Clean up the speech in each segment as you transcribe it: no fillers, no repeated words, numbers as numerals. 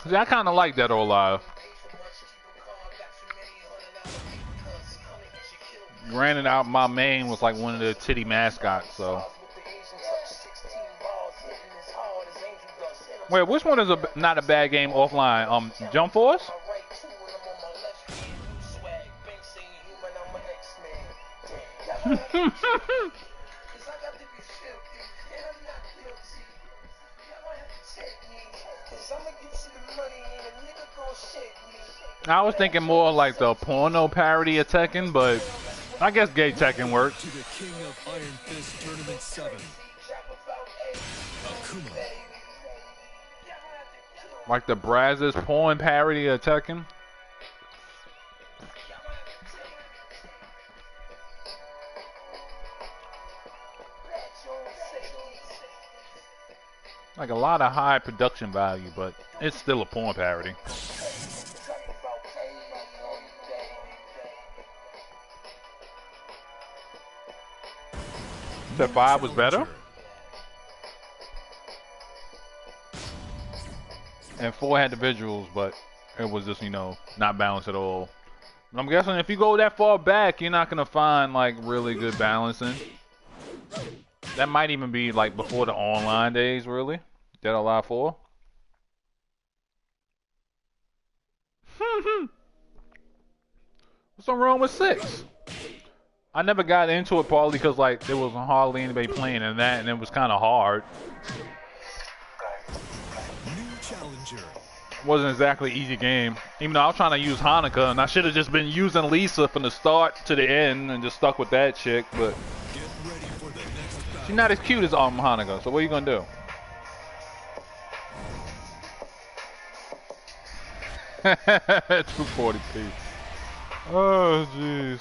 See, I kind of like Dead or Alive. Granted, out my main was like one of the titty mascots, so. Wait, which one is not a bad game offline? Jump Force? I was thinking more like the porno parody of Tekken, but I guess gay Tekken worked. To the King of Iron Fist Tournament 7, Akuma. Like the Brazzers porn parody of Tekken. Like a lot of high production value, but it's still a porn parody. That 5 was better? And 4 had the visuals, but it was just, you know, not balanced at all. And I'm guessing if you go that far back, you're not going to find, like, really good balancing. That might even be, like, before the online days, really. Dead or Alive 4. What's wrong with 6? I never got into it partly because, like, there wasn't hardly anybody playing in that, and it was kind of hard. Wasn't exactly an easy game. Even though I was trying to use Hanukkah, and I should have just been using Lisa from the start to the end and just stuck with that chick, but she's not as cute as Hanukkah, so what are you gonna do? 240p. Oh, jeez.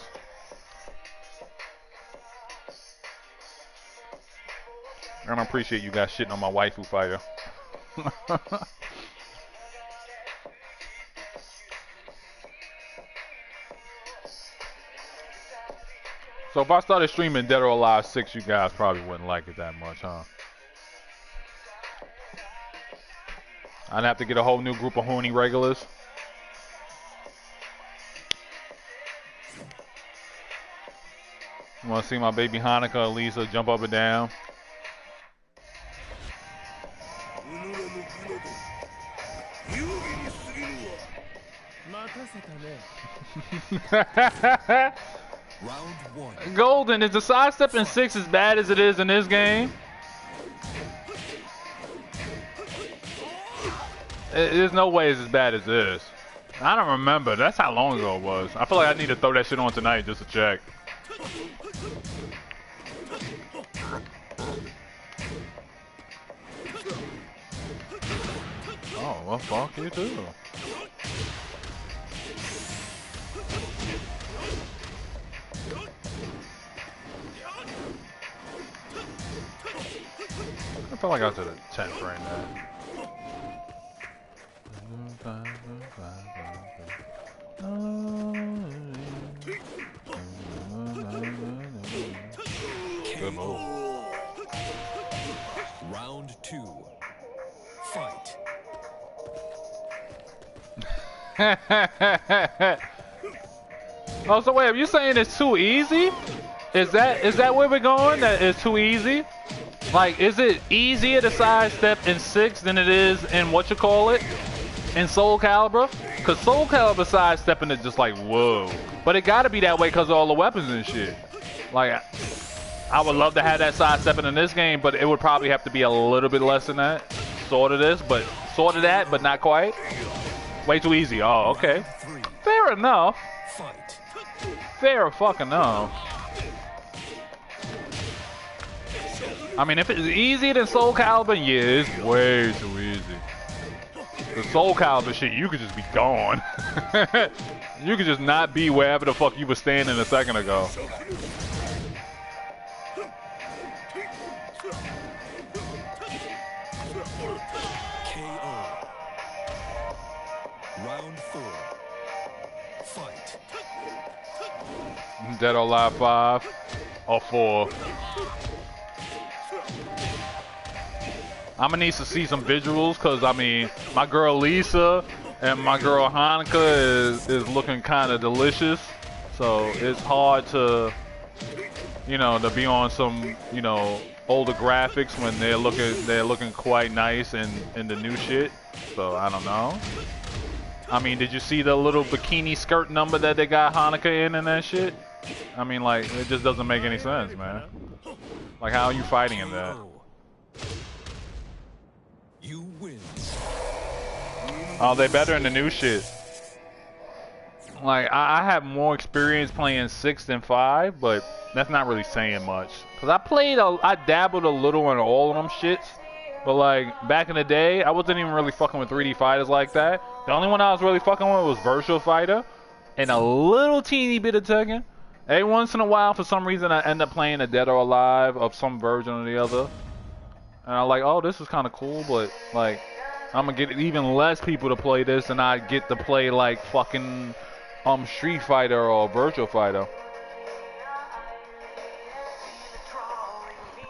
I don't appreciate you guys shitting on my waifu fighter. So if I started streaming Dead or Alive 6, you guys probably wouldn't like it that much, huh? I'd have to get a whole new group of horny regulars. You want to see my baby Hanukkah and Lisa jump up and down? Round 1. Golden, is the sidestep in 6 as bad as it is in this game? There's no way it's as bad as this. I don't remember. That's how long ago it was. I feel like I need to throw that shit on tonight just to check. Oh, well, fuck you too. I feel like I was at a 10th right now. Good move. Round 2. Fight. Oh, so wait, are you saying it's too easy? Is that where we're going? That it's too easy? Like, is it easier to sidestep in 6 than it is in in Soul Calibur? Cause Soul Calibur sidestepping is just like whoa, but it gotta be that way cause of all the weapons and shit. Like, I would love to have that sidestepping in this game, but it would probably have to be a little bit less than that. Sort of this, but sort of that, but not quite. Way too easy. Oh, okay. Fair enough. Fair fucking enough. I mean, if it's easier than Soul Calibur, yeah, it's way too easy. The Soul Calibur shit, you could just be gone. You could just not be wherever the fuck you were standing a second ago. KO. Round 4. Fight. Dead or Alive 5 or 4. I'm gonna need to see some visuals, cause I mean, my girl Lisa and my girl Hanukkah is looking kind of delicious. So it's hard to, you know, to be on some, you know, older graphics when they're looking quite nice in the new shit. So I don't know. I mean, did you see the little bikini skirt number that they got Hanukkah in and that shit? I mean, like, it just doesn't make any sense, man. Like, how are you fighting in that? You win. Oh, they better in the new shit. Like, I have more experience playing 6 than 5, but that's not really saying much. Cause I dabbled a little in all of them shits, but like back in the day, I wasn't even really fucking with 3D fighters like that. The only one I was really fucking with was Virtual Fighter, and a little teeny bit of Tekken. Every once in a while, for some reason, I end up playing a Dead or Alive of some version or the other, and I'm like, oh, this is kind of cool, but like, I'm gonna get even less people to play this, and I get to play like fucking Street Fighter or Virtual Fighter.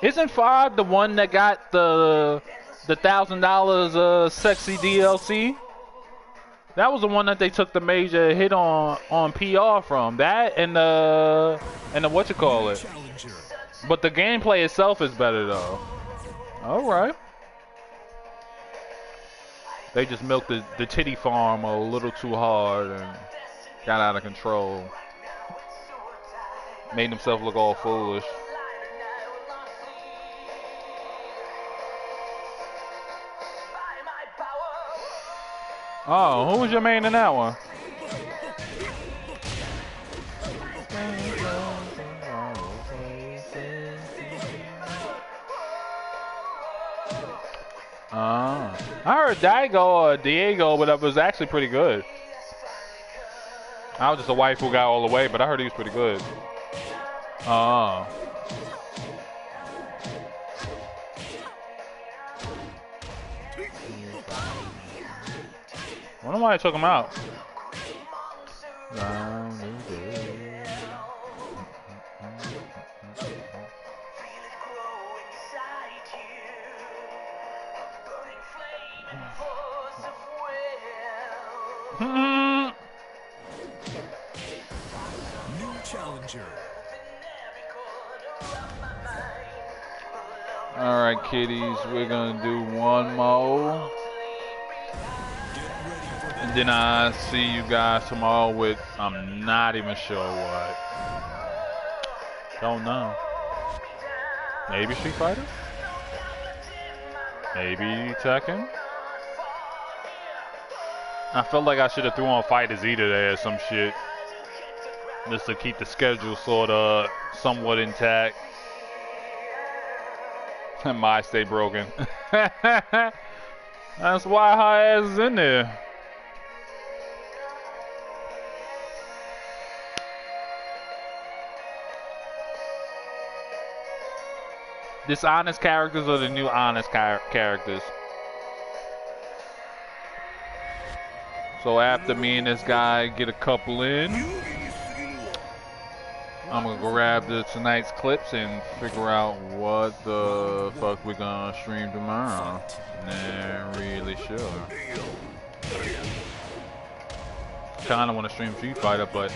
Isn't 5 the one that got the $1,000 sexy DLC? That was the one that they took the major hit on PR from. That and the whatchamacallit. But the gameplay itself is better though. Alright. They just milked the titty farm a little too hard and got out of control. Made themselves look all foolish. Oh, who was your main in that one? I heard Diego, but that was actually pretty good. I was just a waifu guy all the way, but I heard he was pretty good. Wonder why I took him out. New challenger. Alright, kiddies, we're gonna do one more. And then I see you guys tomorrow with, I'm not even sure what. Don't know. Maybe Street Fighter? Maybe Tekken? I felt like I should have threw on Fighters Eater there or some shit. Just to keep the schedule sort of somewhat intact. My stay broken. That's why her ass is in there. Dishonest characters are the new honest characters. So after me and this guy get a couple in, I'm gonna grab tonight's clips and figure out what the fuck we're gonna stream tomorrow. Not really sure. Kinda wanna stream Street Fighter, but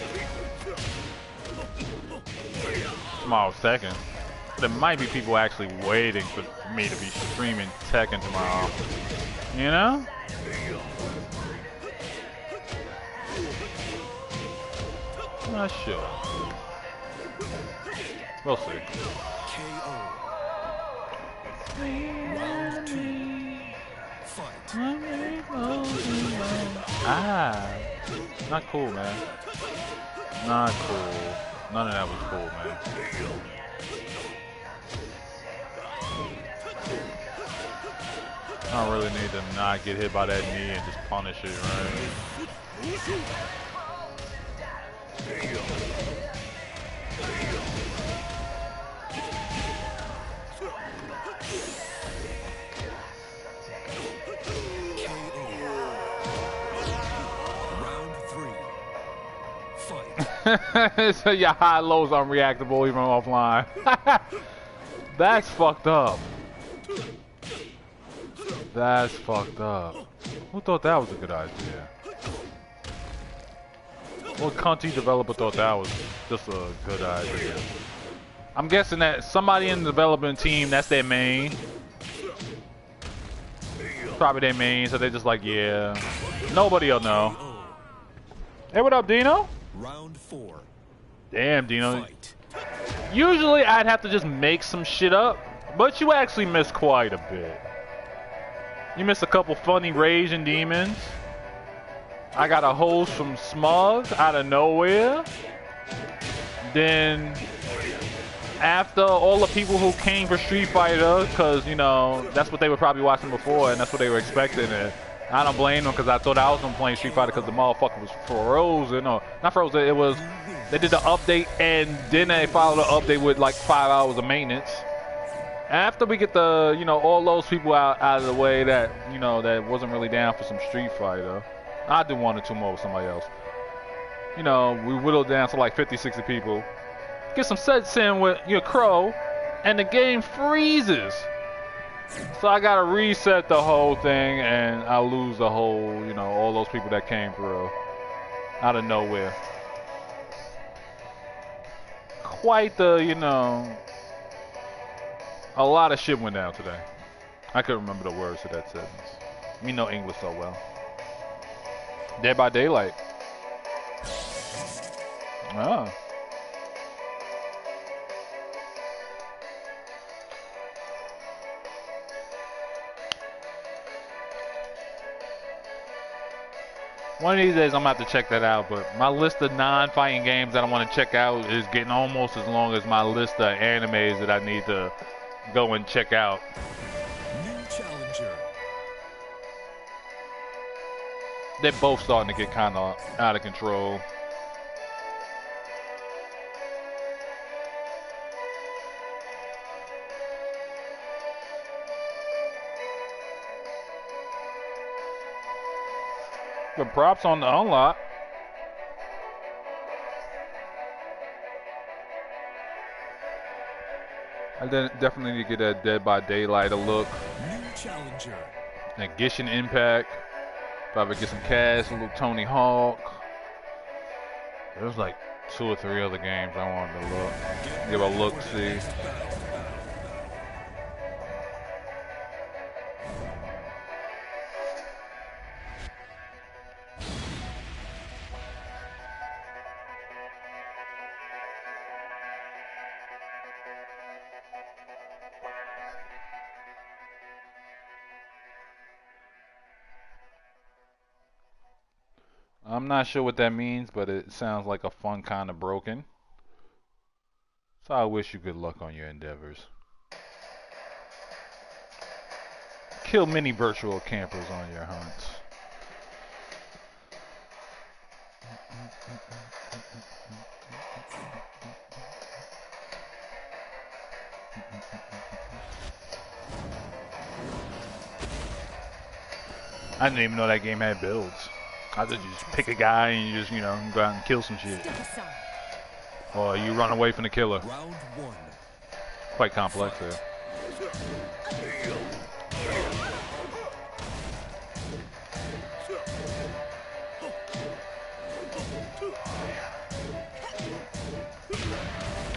tomorrow's Tekken. There might be people actually waiting for me to be streaming Tekken tomorrow. You know? Not sure. We'll see. KO. Round 2. Fight. Not cool, man. Not cool. None of that was cool, man. I really need to not get hit by that knee and just punish it, right? Round 3. Fight. So your high lows unreactable even offline. That's fucked up. That's fucked up. Who thought that was a good idea? What country developer thought that was just a good idea? I'm guessing that somebody in the development team, that's their main. Probably their main, so they're just like, yeah. Nobody will know. Hey, what up, Dino? Round 4. Damn, Dino. Fight. Usually I'd have to just make some shit up, but you actually missed quite a bit. You missed a couple funny raging demons. I got a host from Smug out of nowhere. Then after all the people who came for Street Fighter, because you know that's what they were probably watching before and that's what they were expecting, and I don't blame them because I thought I was gonna play Street Fighter because the motherfucker was frozen, or not frozen, it was, they did the update and then they followed the update with like 5 hours of maintenance. After we get the, you know, all those people out of the way that, you know, that wasn't really down for some Street Fighter, I'll do 1 or 2 more with somebody else. You know, we whittled down to like 50, 60 people. Get some sets in with your Crow, and the game freezes. So I gotta reset the whole thing, and I lose the whole, you know, all those people that came through out of nowhere. Quite the, you know, a lot of shit went down today. I couldn't remember the words to that sentence. Me know English so well. Dead by Daylight. Oh. One of these days I'm gonna have to check that out, but my list of non-fighting games that I want to check out is getting almost as long as my list of animes that I need to go and check out. New challenger. They're both starting to get kind of out of control. But props on the unlock. I definitely need to get that Dead by Daylight a look. New challenger. That Genshin Impact. Probably get some cash, a little Tony Hawk. There was like 2 or 3 other games I wanted to look. Give a look, see. I'm not sure what that means, but it sounds like a fun kind of broken. So I wish you good luck on your endeavors. Kill many virtual campers on your hunts. I didn't even know that game had builds. I thought you just pick a guy and you just, you know, go out and kill some shit. Or you run away from the killer. Round 1. Quite complex there.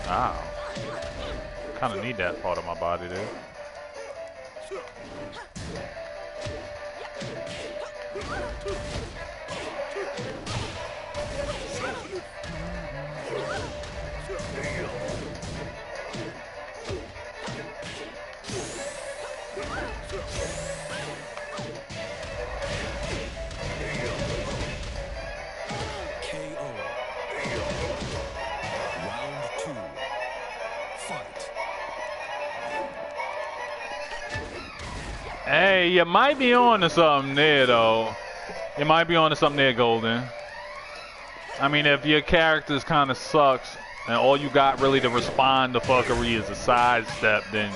Wow. Kind of need that part of my body there. Hey, you might be on to something there, though. You might be on to something there, Golden. I mean, if your character's kind of sucks, and all you got really to respond to fuckery is a sidestep, then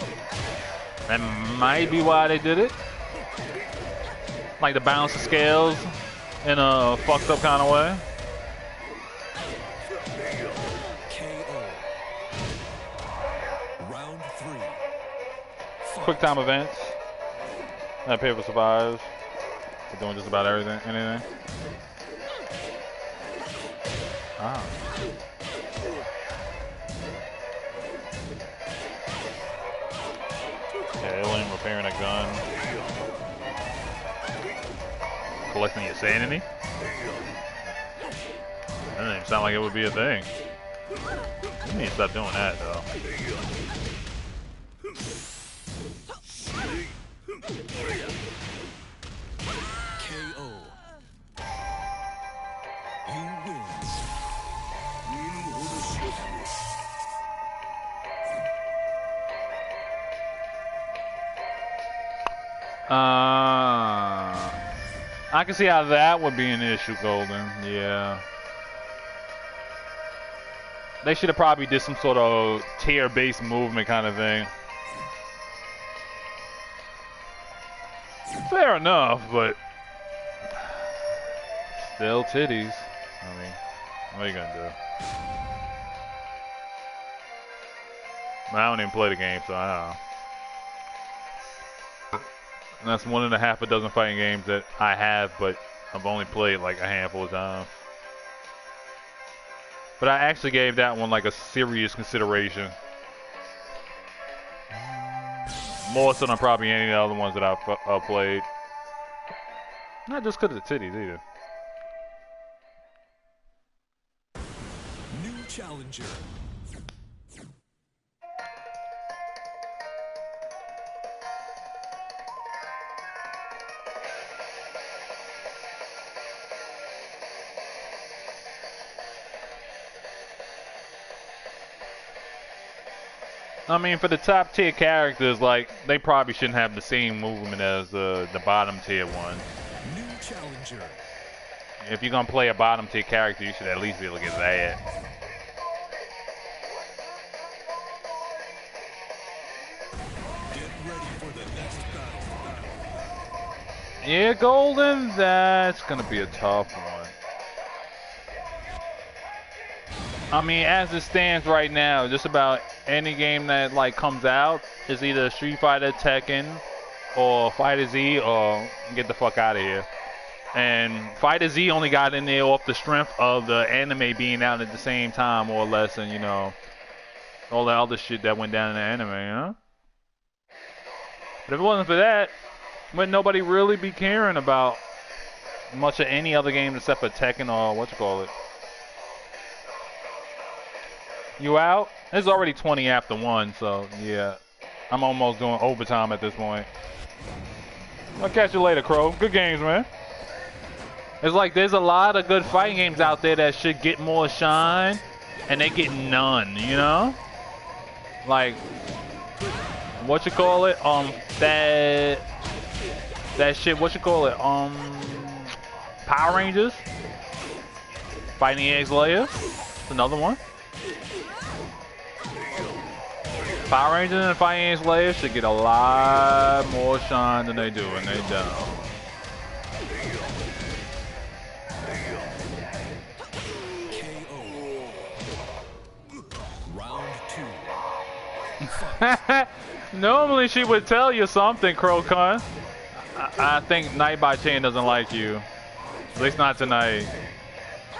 that might be why they did it. Like to balance the scales in a fucked up kind of way. Quick time events. That paper survives. We're doing just about everything, anything. Ah. Okay, alien repairing a gun. Collecting your sanity? That doesn't even sound like it would be a thing. You need to stop doing that, though. KO. He wins. I can see how that would be an issue, Golden. Yeah. They should have probably did some sort of tier-based movement kind of thing. Fair enough, but still titties. I mean, what are you gonna do? I don't even play the game, so I don't know. And that's one and a half a dozen fighting games that I have, but I've only played like a handful of times. But I actually gave that one like a serious consideration. More so than probably any of the other ones that I've played. Not just because of the titties either. New challenger. I mean, for the top tier characters, like, they probably shouldn't have the same movement as the bottom tier ones. New challenger. If you're gonna play a bottom tier character, you should at least be able to get that. Get ready for the next battle. Yeah, Golden, that's gonna be a tough one. I mean, as it stands right now, just about any game that like comes out is either Street Fighter, Tekken, or Fighter Z, or get the fuck out of here. And Fighter Z only got in there off the strength of the anime being out at the same time, more or less, and you know, all the other shit that went down in the anime, huh? But if it wasn't for that, would nobody really be caring about much of any other game except for Tekken or whatchamacallit? You out? It's already 20 after 1, so yeah. I'm almost doing overtime at this point. I'll catch you later, Crow. Good games, man. It's like there's a lot of good fighting games out there that should get more shine, and they get none, you know? Like, whatchamacallit? That shit, whatchamacallit? Power Rangers? Fighting Egg Slayer? That's another one. Power Rangers and Fighting Egg Slayer should get a lot more shine than they do, and they don't. Normally she would tell you something, Crowcon. I think Night by Chain doesn't like you. At least not tonight.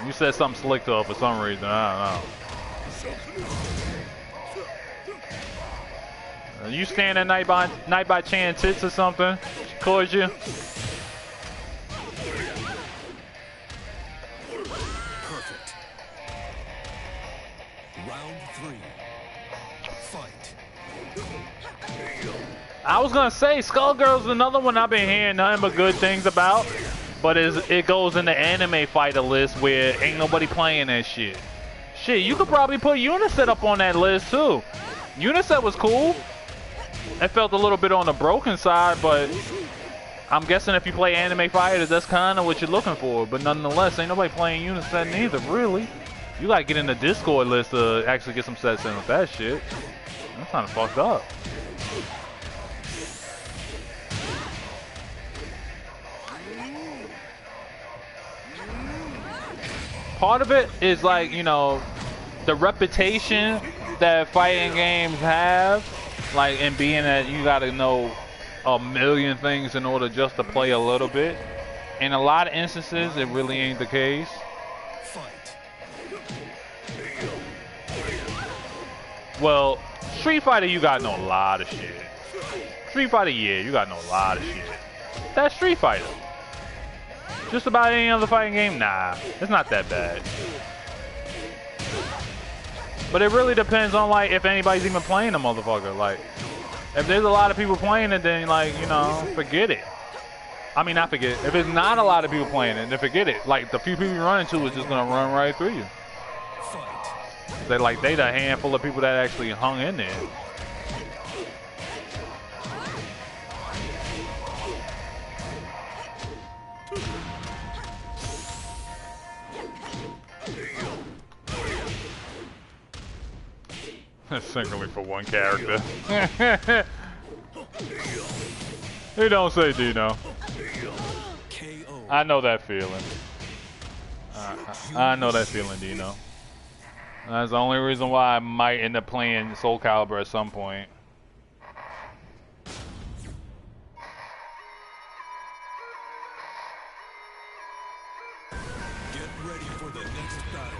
You said something slick to her for some reason. I don't know. You stand at Night by Chain tits or something? She calls you. Perfect. Round 3. Fight. I was gonna say Skullgirl's another one I've been hearing nothing but good things about, but it goes in the anime fighter list where ain't nobody playing that shit. Shit, you could probably put Unicet up on that list too. Unicet was cool. It felt a little bit on the broken side, but I'm guessing if you play anime fighters, that's kind of what you're looking for. But nonetheless, ain't nobody playing Unicet neither, really. You gotta get in the Discord list to actually get some sets in with that shit. That's kind of fucked up. Part of it is like, you know, the reputation that fighting games have, like, and being that you gotta know a million things in order just to play a little bit. In a lot of instances, it really ain't the case. Well, Street Fighter, you gotta know a lot of shit. Street Fighter, yeah, you gotta know a lot of shit. That's Street Fighter. Just about any other fighting game, nah, it's not that bad. But it really depends on like if anybody's even playing the motherfucker. Like, if there's a lot of people playing it, then like, you know, forget it. I mean, not forget it. If there's not a lot of people playing it, then forget it. Like, the few people you run into is just gonna run right through you. They the handful of people that actually hung in there. Singly for one character. He don't say Dino. I know that feeling. I know that feeling, Dino. That's the only reason why I might end up playing Soul Calibur at some point. Get ready for the next battle.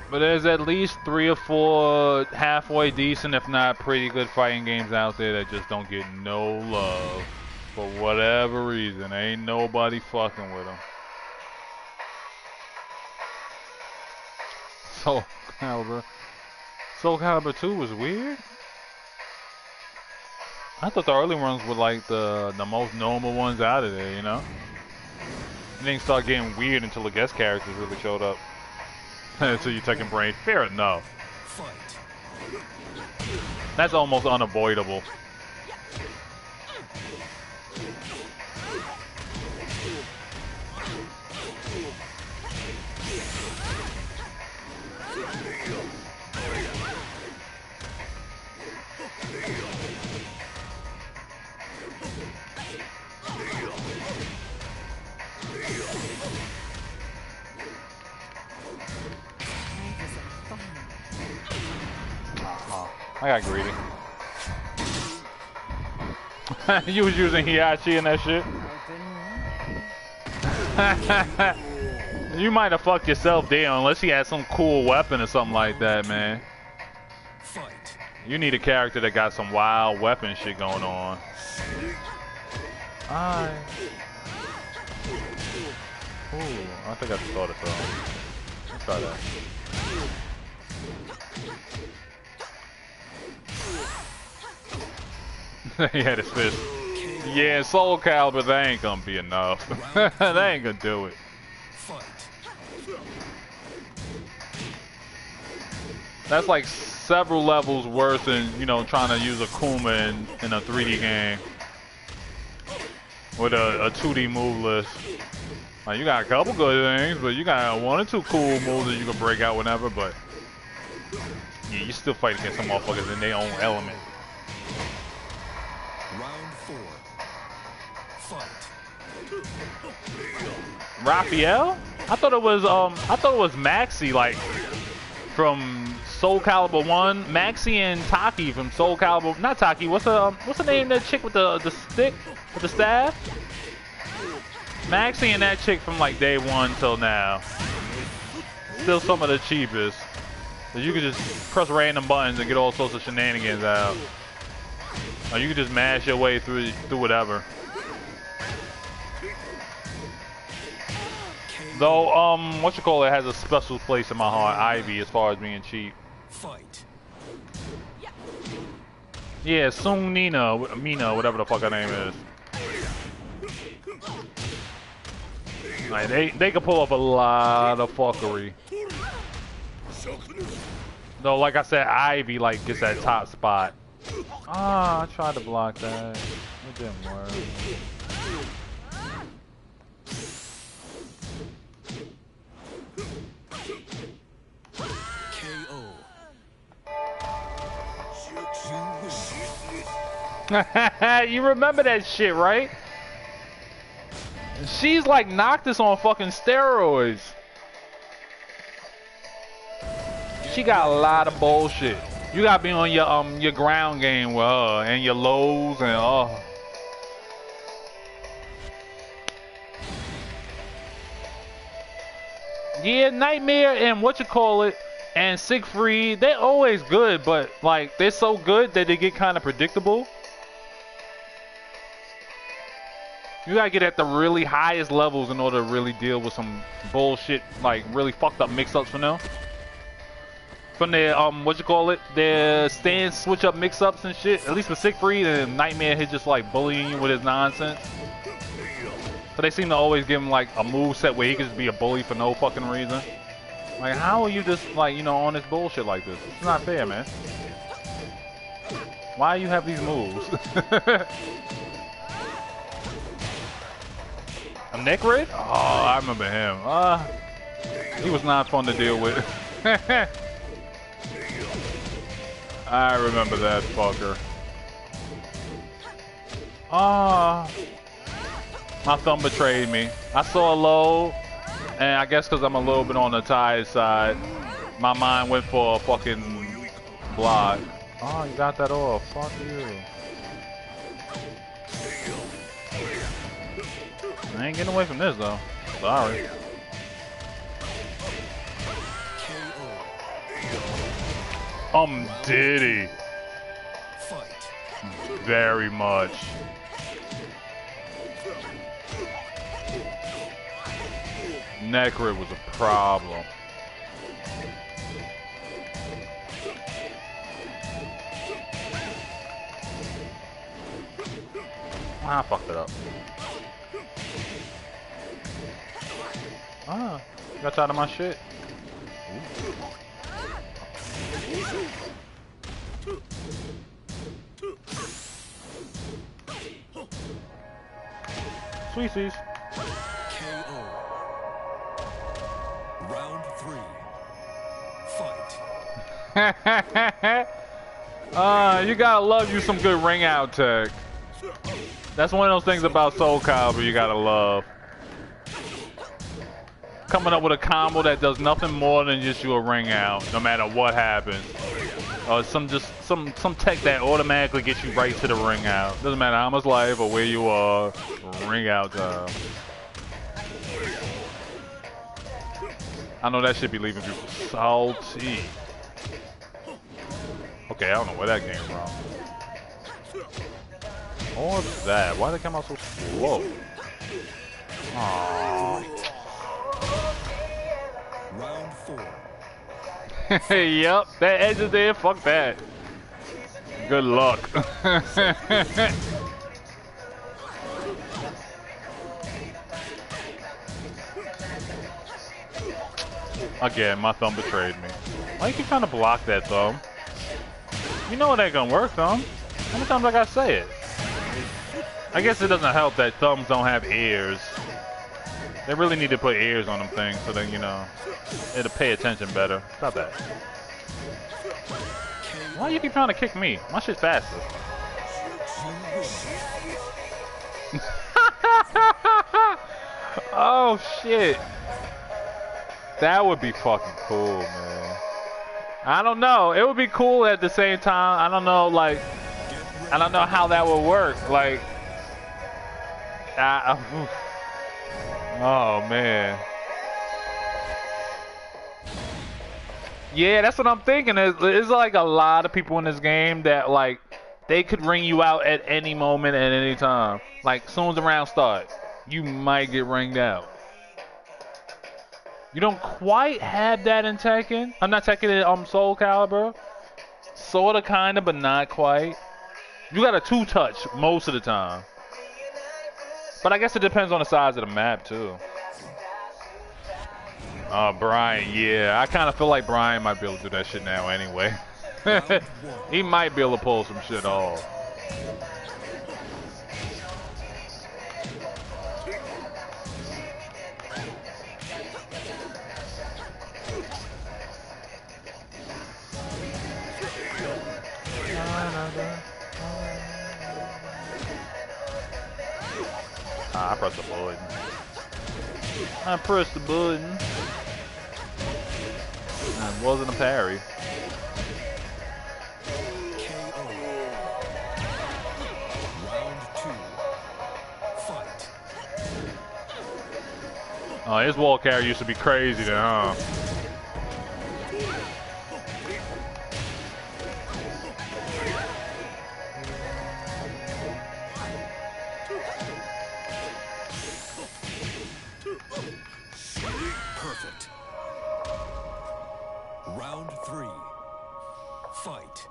But there's at least 3 or 4 halfway decent, if not pretty good fighting games out there that just don't get no love. For whatever reason, ain't nobody fucking with them. Soul Calibur 2 was weird. I thought the early ones were like the most normal ones out of there, you know? It didn't start getting weird until the guest characters really showed up. Until you Tekken Brain. Fair enough. That's almost unavoidable. I got greedy. You was using Hiachi and that shit. You might have fucked yourself there unless he had some cool weapon or something like that, man. You need a character that got some wild weapon shit going on. Alright. Ooh, I think I just thought it so. Let's try that. He had his fist. Yeah, Soul Calibur, that ain't gonna be enough. That ain't gonna do it. That's like several levels worse than, you know, trying to use a Kuma in a 3D game. With a 2D move list. Like, you got a couple good things, but you got 1 or 2 cool moves that you can break out whenever, but yeah, you still fight against some motherfuckers in their own element. Round 4. Fight. Raphael? I thought it was Maxi, like from Soul Calibur 1. Maxi and Taki from Soul Calibur. Not Taki. What's the name of that chick with the stick with the staff? Maxi and that chick from like day 1 till now. Still some of the cheapest. You could just press random buttons and get all sorts of shenanigans out. Or you can just mash your way through whatever. Though, whatchamacallit has a special place in my heart, Ivy, as far as being cheap. Fight. Yeah, Sung Mina, whatever the fuck her name is. Like, they can pull off a lot of fuckery. Though, like I said, Ivy, like, gets that top spot. Ah, I tried to block that. It didn't work. KO. You remember that shit, right? She's like Noctis on fucking steroids. She got a lot of bullshit. You gotta be on your ground game with her and your lows and Yeah, Nightmare and whatchamacallit and Siegfried, they're always good, but like they're so good that they get kind of predictable. You gotta get at the really highest levels in order to really deal with some bullshit, like really fucked up mix-ups from them. From their their stand switch up mix-ups and shit. At least with Siegfried and Nightmare, he's just like bullying you with his nonsense. So they seem to always give him like a move set where he can just be a bully for no fucking reason. Like, how are you just like, you know, on this bullshit like this? It's not fair, man. Why you have these moves? A Necrid? Oh, I remember him. He was not fun to deal with. I remember that fucker. My thumb betrayed me. I saw a low, and I guess because I'm a little bit on the tired side, my mind went for a fucking block. Oh, you got that off. Fuck you. I ain't getting away from this though. Sorry. Diddy. Very much. Necrid was a problem. I fucked it up. Got out of my shit. Sweeties. KO. Round 3. Fight. You gotta love you some good ring out tech. That's one of those things about Soul Calibur you gotta love. Coming up with a combo that does nothing more than just you a ring out, no matter what happens. Or some tech that automatically gets you right to the ring out. Doesn't matter how much life or where you are, ring out time. I know that should be leaving people salty. Okay, I don't know where that came from. Or that? Why did it come out so slow? Aww. Round 4. Yep, that edge is there. Fuck that. Good luck. Again, my thumb betrayed me. Why you keep trying to block that thumb? You know it ain't gonna work, thumb. How many times I gotta say it? I guess it doesn't help that thumbs don't have ears. They really need to put ears on them things so then, you know, it'll pay attention better. Stop that. Why you keep trying to kick me? My shit's faster. Oh shit. That would be fucking cool, man. I don't know. It would be cool at the same time. I don't know, like, I don't know how that would work. Like, oh man. Yeah, that's what I'm thinking. There's like a lot of people in this game that like they could ring you out at any moment at any time. Like, as soon as the round starts, you might get ringed out. You don't quite have that in Tekken. I'm not Tekken in Soul Calibur. Sorta, kinda, but not quite. You got a 2-touch most of the time. But I guess it depends on the size of the map too. Brian, yeah. I kind of feel like Brian might be able to do that shit now anyway. He might be able to pull some shit off. I pressed the button. I pressed the button. It wasn't a parry. KO. Round 2. Fight. Oh, his wall carry used to be crazy then, huh? Perfect. Round 3. Fight.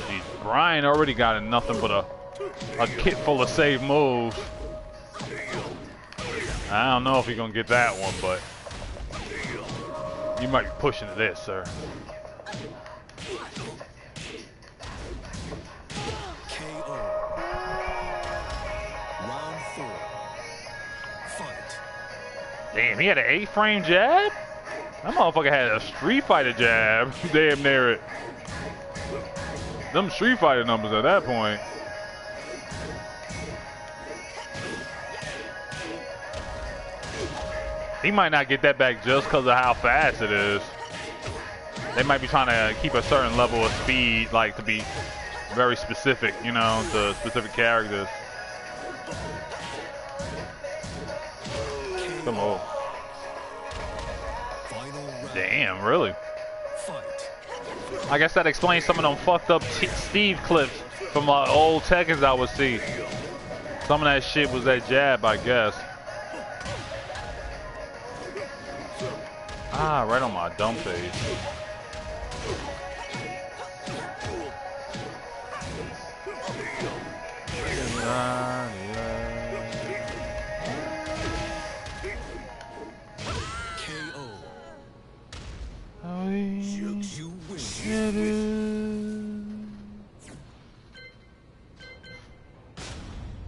Jeez, Brian already got nothing but a kit full of save moves. I don't know if he's gonna get that one, but you might be pushing to this, sir. KO. Round 4. Fight. Damn, he had an 8-frame jab? That motherfucker had a Street Fighter jab. Damn near it. Them Street Fighter numbers at that point. He might not get that back just because of how fast it is. They might be trying to keep a certain level of speed, like to be very specific, you know, to specific characters. Come on. Damn, really? I guess that explains some of them fucked up Steve clips from old Tekkens I would see. Some of that shit was that jab, I guess. Ah, right on my dumb face.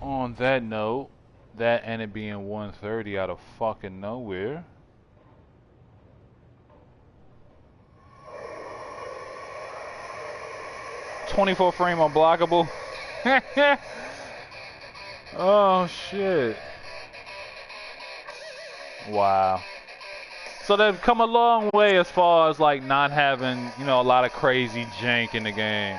On that note, that ended being 130 out of fucking nowhere. .24 frame unblockable. Oh shit. Wow. So they've come a long way as far as like not having, you know, a lot of crazy jank in the game.